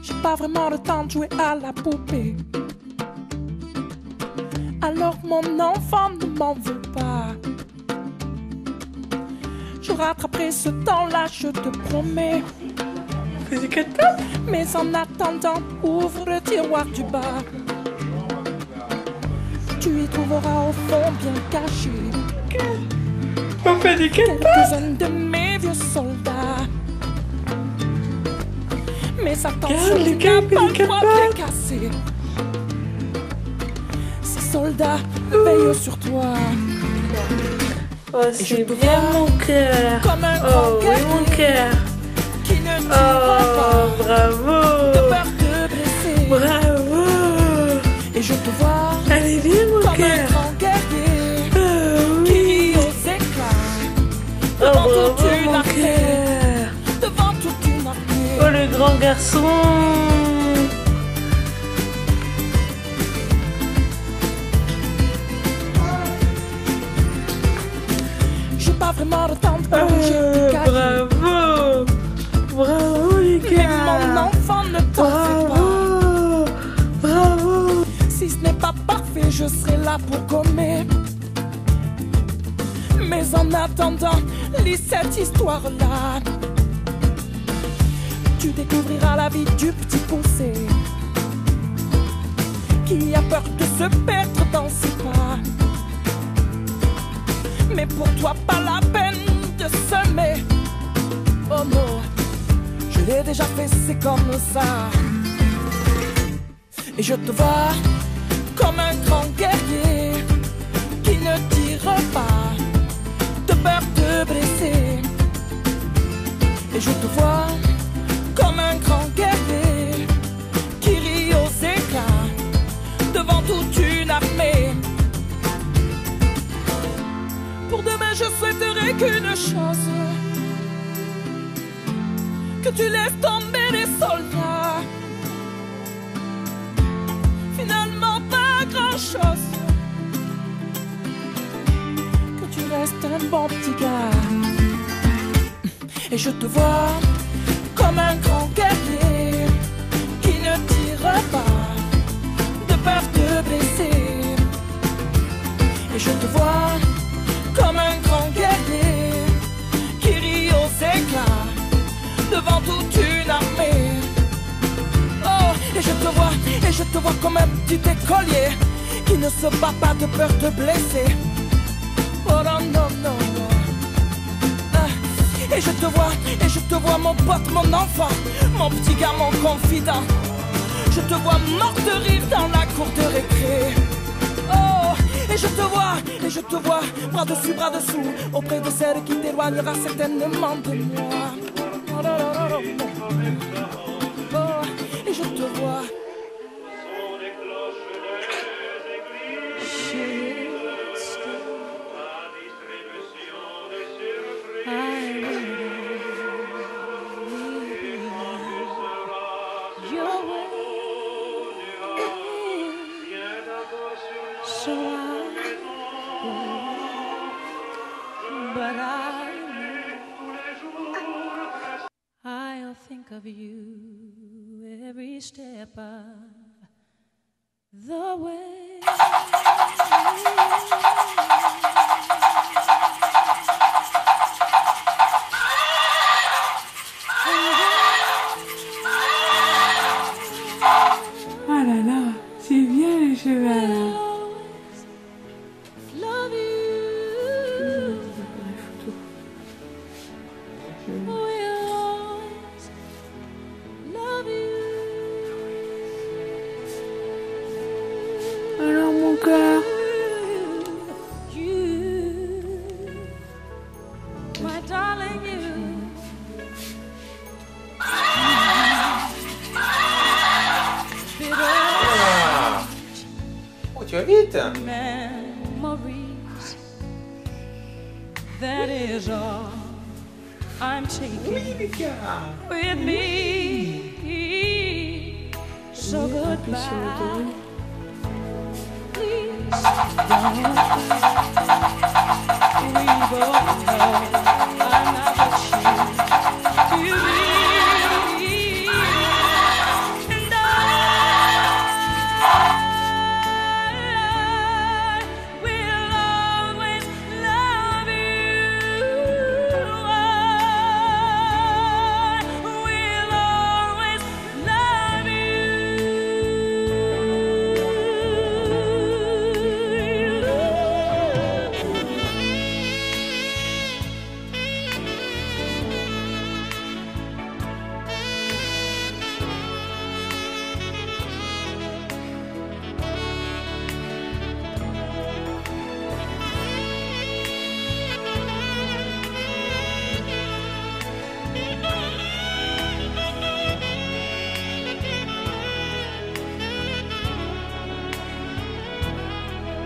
J'ai pas vraiment le temps de jouer à la poupée. Alors mon enfant ne m'en veut pas. Je rattraperai ce temps-là, je te promets. Mais en attendant, ouvre le tiroir du bas. Tu y trouveras au fond bien caché quelques-uns de mes vieux soldats. Mais attention, tu n'as pas le droit de les casser. Ces soldats veillent sur toi. Oh, c'est bien mon cœur. Comme un oh, oui, mon cœur. Qui ne oh, pas bravo. de peur de blesser. Bravo. Et je te vois. Allez, viens, mon comme cœur. un grand guerrier Oh, oui. qui rit aux éclats. Oh, Devant bravo, toute une mon armée. cœur. Devant toute une armée. Oh, le grand garçon. J'ai pas vraiment le temps de corriger tes cahiers. Bravo. Bravo, les gars. Mais mon enfant ne t'en fait pas. Bravo. Si ce n'est pas parfait, je serai là pour gommer. Mais en attendant, lis cette histoire-là. Tu découvriras la vie du petit poussé qui a peur de se perdre dans ses pas. Mais pour toi, pas la peine de semer. Oh non, je l'ai déjà fait, c'est comme ça. Et je te vois comme un grand guerrier qui ne tire pas de peur de blesser. Et je te vois comme un grand guerrier qui rit aux éclats devant toute une armée. Pour demain, je souhaiterais qu'une chose, que tu laisses tomber les soldats. Finalement, pas grand-chose, que tu restes un bon petit gars. Et je te vois comme un grand guerrier qui ne tire pas de peur de blesser. Et je te vois comme un grand guerrier qui rit aux éclats devant toute une armée. Oh, et je te vois comme un petit écolier qui ne se bat pas de peur de blesser. Oh non, non, non, non. Et je te vois mon pote, mon enfant, mon petit gars, mon confident. Je te vois mort de rire dans la cour de récré. Oh, et je te vois, bras dessus, bras dessous, auprès de celle qui t'éloignera certainement de moi. Oh, oh, et je te vois. But I'll think of you every step of the way. Ah là là, c'est bien les cheveux là. Alors mon cœur. My darling, you. Oh, tu vas vite. Memories. That is all I'm taking with me. So goodbye. We both know I'm not what you to be, and I will always love you. I will always love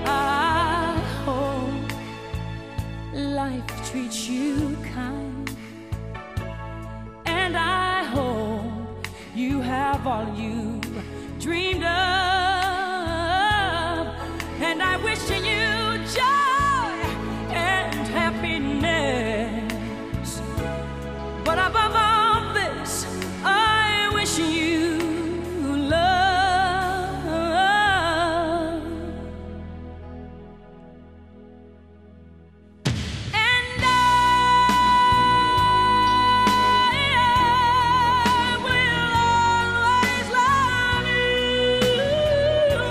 I hope life treats you kind, and I hope you have all you dreamed of, and I wish you joy and happiness. But above all this, I wish you love. And I will always love you.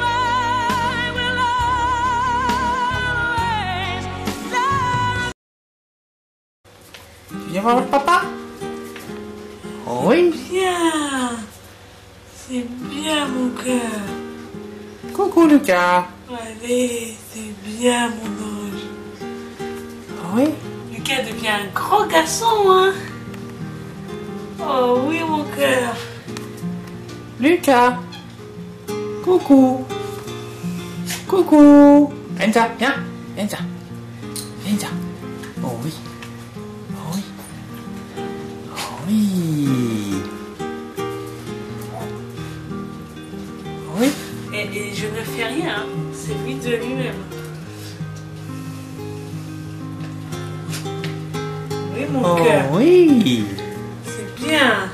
I will always love. Viens voir votre papa. Oui. Bien. C'est bien, mon cœur. Coucou Lucas. Allez, c'est bien, mon ange. Oui. Lucas devient un grand garçon, hein. Oh oui, mon cœur. Lucas. Coucou. Coucou. Enza, viens. Enza. Enza. Oh oui. Oh oui. Oh oui. Oui. Et je ne fais rien, hein. C'est lui de lui-même. Oui, mon Oh cœur. oui. C'est bien.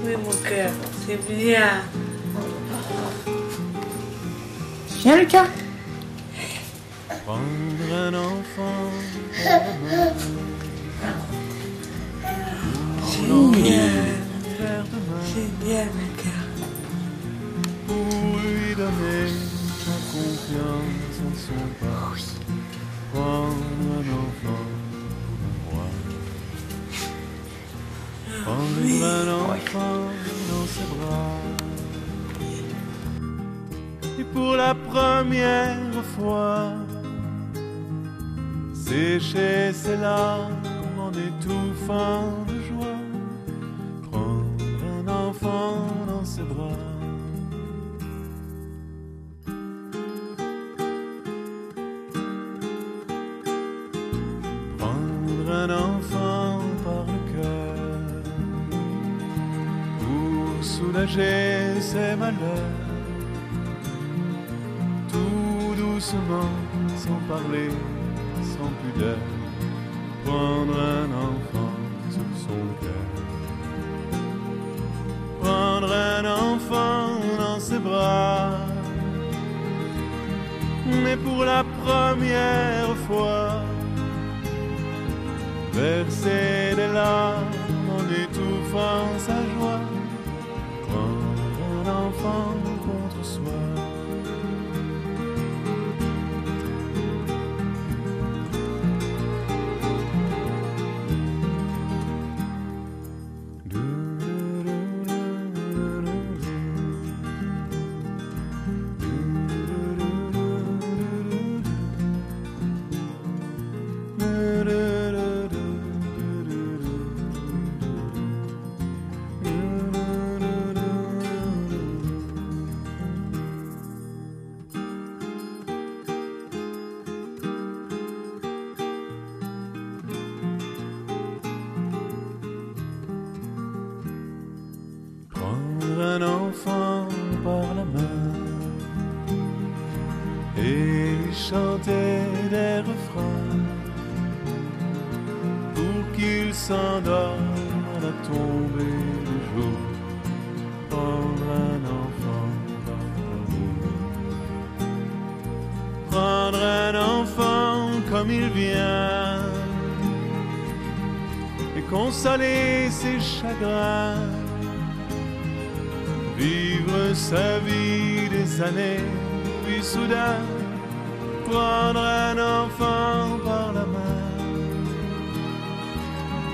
Oui, mon cœur. C'est bien. Viens Lucas. Prendre un enfant Génial. Génial, mon cœur. pour lui donner sa confiance en son pas. Prendre un enfant pour moi. Prendre un enfant dans ses bras. Et pour la première fois, sécher ses larmes en étouffant de joie. Prendre un enfant dans ses bras. Prendre un enfant par le cœur pour soulager ses malheurs. Tout doucement, sans parler, sans pudeur. Prendre un enfant sur son cœur. Prendre un enfant dans ses bras. Mais pour la première fois, verser des larmes en étouffant sa joie. Prendre un enfant contre soi. s'endort à la tombée du jour. Prendre un enfant par l'amour. Prendre un enfant comme il vient et consoler ses chagrins. Vivre sa vie des années, puis soudain prendre un enfant par la main,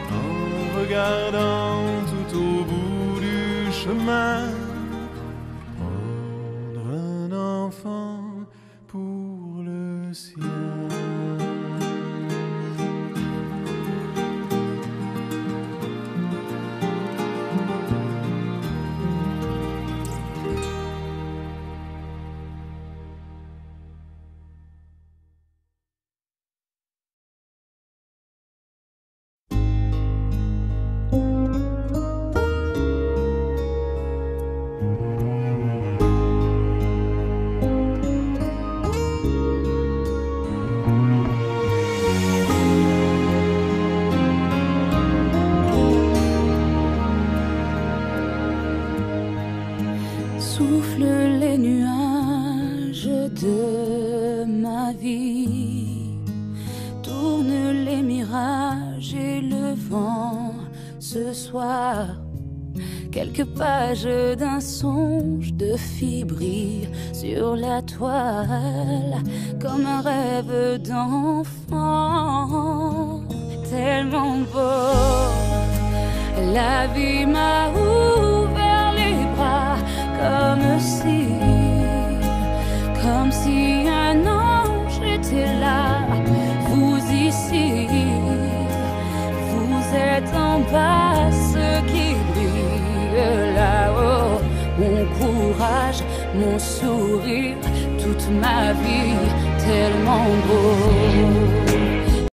en regardant tout au bout du chemin, prendre un enfant pour le sien. Souffle les nuages de ma vie, tourne les mirages et le vent ce soir. Quelques pages d'un songe de filles brillent sur la toile comme un rêve d'enfant. Tellement beau, la vie m'a ouvert les bras comme si un ange était là. Vous ici, vous êtes en bas, ce qui brille là-haut. Mon courage, mon sourire, toute ma vie, tellement beau.